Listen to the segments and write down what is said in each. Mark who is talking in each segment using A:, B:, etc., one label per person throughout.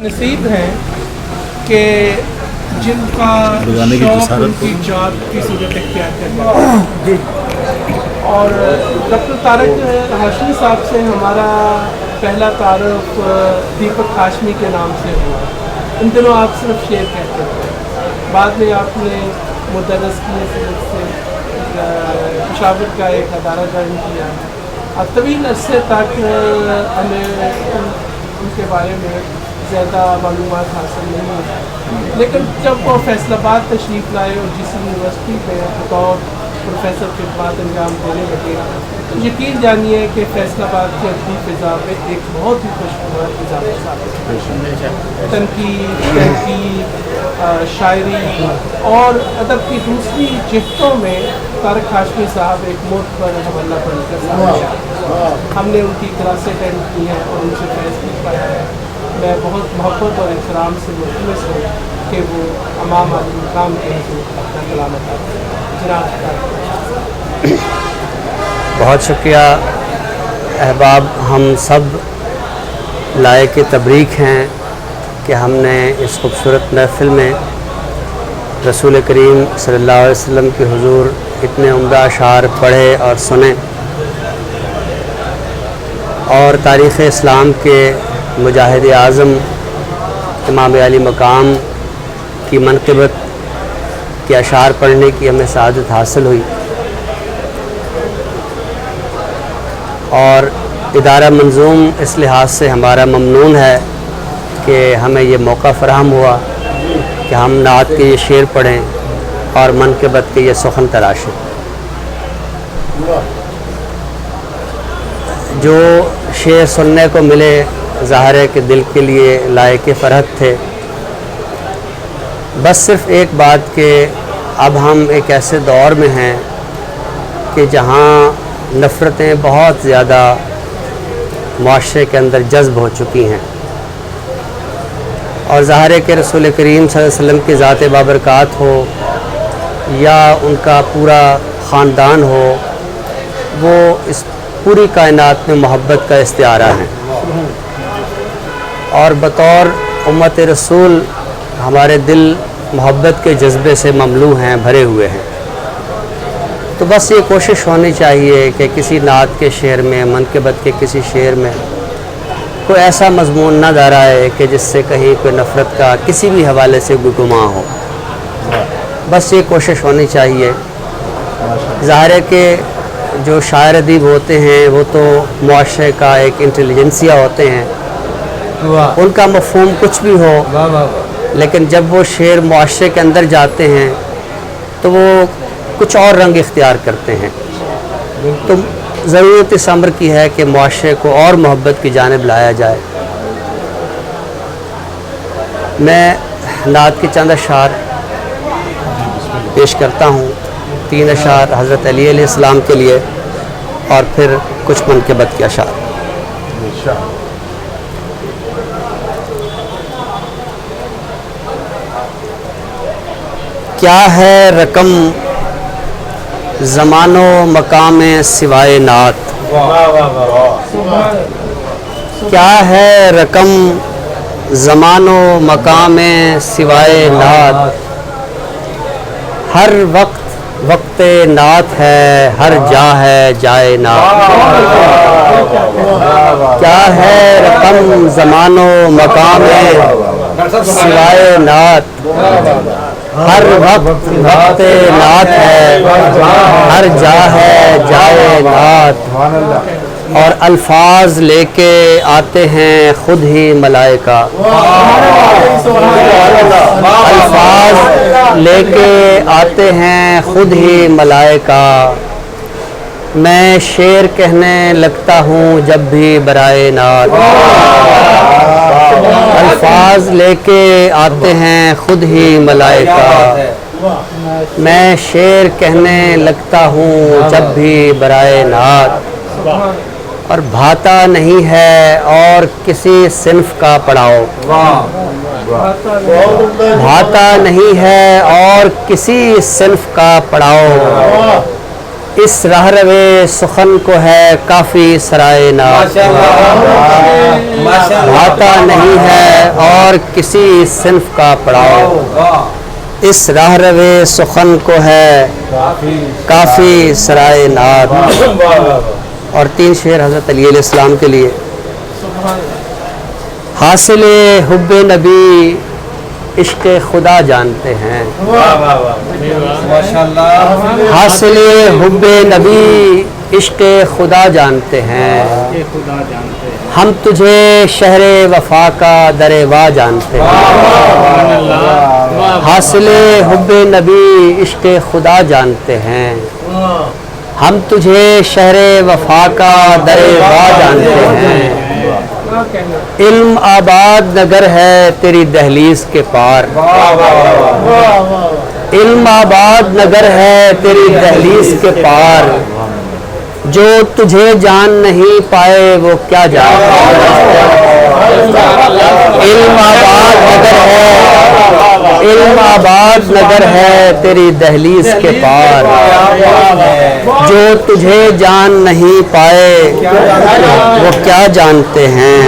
A: नसीब हैं कि जिनका शौक उनकी जात की सूरत इख्तियार करना। और डॉक्टर तारक हाशमी साहब से हमारा पहला तारुफ दीपक हाशमी के नाम से हुआ। इन दिनों आप सिर्फ शेर कहते थे, बाद में आपने मुदर्रिस की सूरत से पेशावर का एक अदारा ज्वाइन किया। अब तवील अरसे तक हमें उनके बारे में ज़्यादा मालूमात हासिल नहीं हुई, लेकिन जब वो फैसलाबाद तशरीफ़ लाए और जिस यूनिवर्सिटी में बतौर प्रोफेसर खिदमत अंजाम देने लगे, तो यकीन जानिए कि फैसलाबाद की अदबी फ़िज़ा में एक बहुत ही खुशगवार इजाफा साबित। तनकीद, तहकीक, शायरी और अदब की दूसरी जिह्तों में तारक हाशमी साहब एक मोट पर हमला बनकर हमने उनकी क्लासें अटेंड की हैं और उनसे फैज़ भी पाया है। मैं बहुत मोहब्बत और इहतराम से मुल्तमस हूँ कि वो अमाम आलिम मकाम के हज़ूर अपना कलाम अता करें। जनाब
B: बहुत शुक्रिया अहबाब, हम सब लायक तबरीक हैं कि हमने इस खूबसूरत महफ़िल में रसूल करीम सल्लल्लाहु अलैहि वसल्लम के हुज़ूर इतने उम्दा अशार पढ़े और सुने और तारीख़ इस्लाम के मुजाहिद आज़म इमाम अली मकाम की मनक़िबत के अशार पढ़ने की हमें सआदत हासिल हुई। और इदारा मंजूम इस लिहाज से हमारा ममनून है कि हमें ये मौका फ़राहम हुआ कि हम नात के ये शेर पढ़ें और मनक़िबत के ये सुखन तराशें। जो शेर सुनने को मिले ज़ाहिर है कि दिल के लिए लायक फ़रहत थे। बस सिर्फ़ एक बात कि अब हम एक ऐसे दौर में हैं कि जहाँ नफ़रतें बहुत ज़्यादा मुआशरे के अंदर जज्ब हो चुकी हैं और ज़ाहिर है कि रसूल करीम सल्लल्लाहु अलैहि वसल्लम की ज़ात बाबरकात हो या उनका पूरा ख़ानदान हो, वो इस पूरी कायनात में मोहब्बत का इस्तिआरा है और बतौर उम्मत रसूल हमारे दिल मोहब्बत के जज्बे से ममलू हैं, भरे हुए हैं। तो बस ये कोशिश होनी चाहिए कि किसी नात के शेर में, मनक़िबत के किसी शेर में कोई ऐसा मज़मून न दोहराए कि जिससे कहीं कोई नफ़रत का किसी भी हवाले से गुमा हो। बस ये कोशिश होनी चाहिए। ज़ाहिर है कि जो शायर अदीब होते हैं वो तो मुआशरे का एक इंटेलिजेंसिया होते हैं, उनका मफ़हूम कुछ भी हो, लेकिन जब वो शेर मुआशरे के अंदर जाते हैं तो वो कुछ और रंग इख्तियार करते हैं। तो ज़रूरत इस अम्र की है कि मुआशरे को और मोहब्बत की जानिब लाया जाए। मैं नात के चंद अशार पेश करता हूँ, 3 अशार हज़रत अली अलैहिस्सलाम के लिए और फिर कुछ मनक़िबत के अशार। क्या है रकम ज़मानो मकाम सिवाय नात, क्या है रकम ज़मानो मकाम सिवाय नात, हर वक्त वक्ते नात है, हर जा है जाए नात। क्या है रकम ज़मानो मकाम सिवाय नात, हर वक्त वक्ते नात है, हर जा है जाए नात। और अल्फाज लेके आते हैं खुद ही मलाइका, अल्फाज लेके आते हैं खुद ही मलाइका। मैं शेर कहने लगता हूँ जब भी बराए नात, अल्फाज लेके आते हैं खुद ही मलाइका। मैं शेर कहने लगता हूँ जब भी बराए नात। और भाता नहीं है और किसी सिन्फ का पढ़ाओ, भाता नहीं है और किसी सिन्फ का पढ़ाओ। اس راہ روے سخن کو ہے کافی سرائے ناز، بھاتا نہیں ہے اور کسی صنف کا پڑاؤ، اس راہ روے سخن کو ہے کافی سرائے ناز۔ اور 3 شعر حضرت علی علیہ السلام کے لیے۔ حاصل حب نبی عشق خدا جانتے ہیں، حاصل حب نبی عشق خدا جانتے ہیں، ہم تجھے شہر وفا کا در وا جانتے ہیں، حاصل حب نبی عشق خدا جانتے ہیں، ہم تجھے شہر وفا کا در وا جانتے ہیں، علم آباد نگر ہے تیری دہلیز کے پار، علم آباد نگر ہے تیری دہلیز کے پار، جو تجھے جان نہیں پائے وہ کیا جانتے ہیں، علم آباد نگر ہے، علم آباد نگر ہے تیری دہلیز کے پار، جو تجھے جان نہیں پائے وہ کیا جانتے ہیں،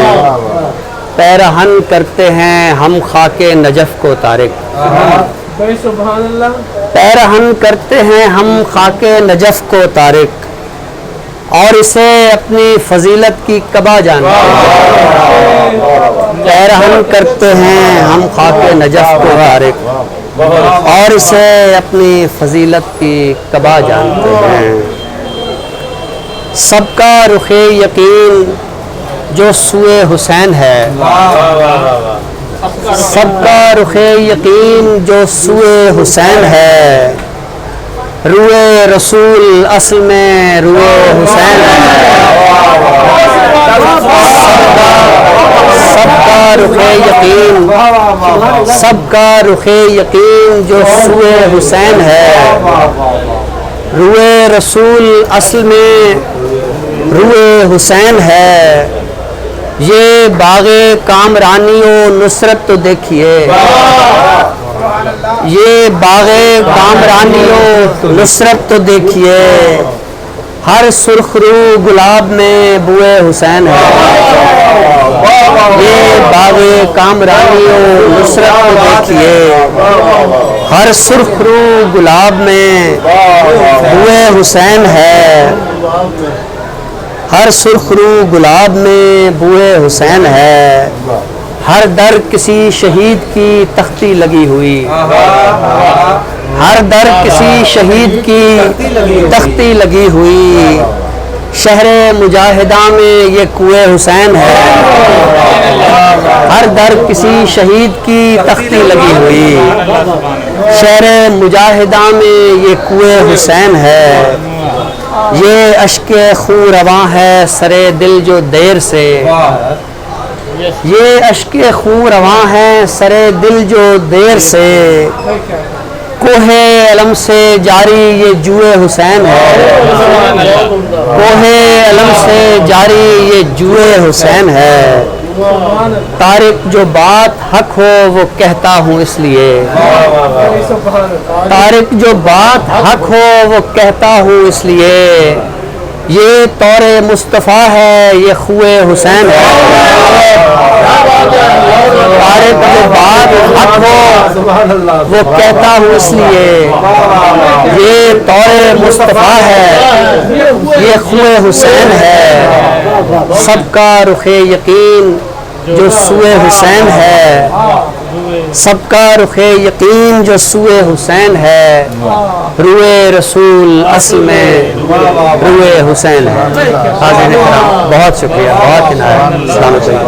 B: پیرہن کرتے ہیں ہم خاک نجف کو تارک،
A: سبحان اللہ،
B: پیرہن کرتے ہیں ہم خاک نجف کو تارک، اور اسے اپنی فضیلت کی قبا جانتے ہیں، پیرہن کرتے ہیں ہم خاک نجف کو تارک، اور اسے اپنی فضیلت کی قبا جانتے ہیں، سب کا رخ یقین جو سوئے حسین ہے، سب کا رخ یقین جو سوئے حسین ہے، روئے رسول اصل میں روئے حسین ہے، سب کا رخ یقین، سب کا رخ یقین جو سوئے حسین ہے، روئے رسول اصل میں روئے حسین ہے، یہ باغ کامرانی و نصرت تو دیکھیے، یہ باغ کامرانی و نصرت تو دیکھیے، ہر سرخ رو گلاب میں بوئے حسین ہے، یہ باغ کامرانی و نصرت تو دیکھیے، ہر سرخ رو گلاب میں بوئے حسین ہے، ہر سرخ رو گلاب میں بوئے حسین ہے، ہر در کسی شہید کی تختی لگی ہوئی، ہر در کسی شہید کی تختی لگی ہوئی، شہر مجاہدہ میں یہ کوئے حسین ہے، ہر در کسی شہید کی تختی لگی ہوئی، شہر مجاہدہ میں یہ کوئے حسین ہے، یہ اشک خون رواں ہے سرے دل جو دیر سے، یہ اشک خون رواں ہے سرے دل جو دیر سے، کوہ علم سے جاری یہ جوئے حسین ہے، کوہ علم سے جاری یہ جوئے حسین ہے، طارق جو بات حق ہو وہ کہتا ہوں اس لیے، طارق جو بات حق ہو وہ کہتا ہوں اس لیے، یہ طور مصطفیٰ ہے یہ خوئے حسین ہے، طارق جو بات حق ہو وہ کہتا ہوں اس لیے، یہ طور مصطفیٰ ہے یہ خوئے حسین ہے، سب کا رخ یقین جو سوئے حسین ہے، سب کا رخ یقین جو سوئے حسین ہے، روئے رسول اصل میں روئے حسین ہے۔ حاضرین کرام بہت شکریہ، بہت عنایت، السلام علیکم۔